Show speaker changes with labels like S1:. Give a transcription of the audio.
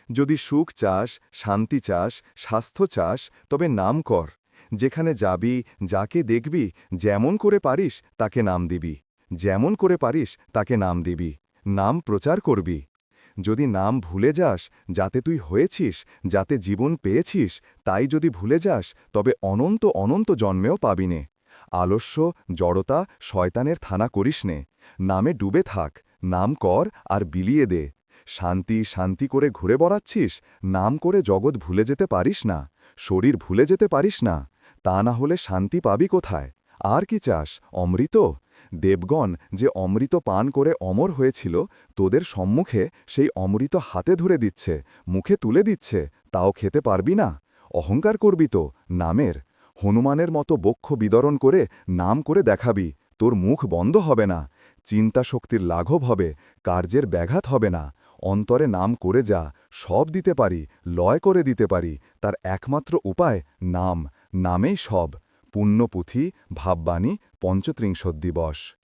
S1: যদি সুখ চাস, শান্তি চাস, স্বাস্থ্য চাস, তবে নাম কর। যেখানে যাবি, যাকে দেখবি, যেমন করে পারিস তাকে নাম দিবি। যেমন করে পারিস তাকে নাম দিবি। নাম প্রচার করবি। যদি নাম ভুলে যাস, যাতে তুই হয়েছিস, যাতে জীবন পেয়েছিস, তাই যদি ভুলে যাস, তবে অনন্ত অনন্ত জন্মেও পাবিনে। আলস্য, জড়তা, শয়তানের থানা করিসনে। নামে ডুবে থাক, নাম কর আর বিলিয়ে দে। শান্তি শান্তি করে ঘুরে বেড়াচ্ছিস, নাম করে জগৎ ভুলে যেতে পারিস না, শরীর ভুলে যেতে পারিস না। তা না হলে শান্তি পাবি কোথায়? আর কি চাস, অমৃত? দেবগণ যে অমৃত পান করে অমর হয়েছিল, তোদের সম্মুখে সেই অমৃত হাতে ধরে দিচ্ছে, মুখে তুলে দিচ্ছে, তাও খেতে পারবি না? অহংকার করবি তো নামের। হনুমানের মতো বক্ষ বিদরণ করে নাম করে দেখাবি, তোর মুখ বন্ধ হবে না। চিন্তা শক্তির লাঘব হবে, কার্যের ব্যাঘাত হবে না। অন্তরে নাম করে যা, সব দিতে পারি, লয় করে দিতে পারি। তার একমাত্র উপায় নাম, নামেই সব। পুণ্যপুঁথি, ভাববাণী, পঞ্চত্রিংশোদ্দিবস।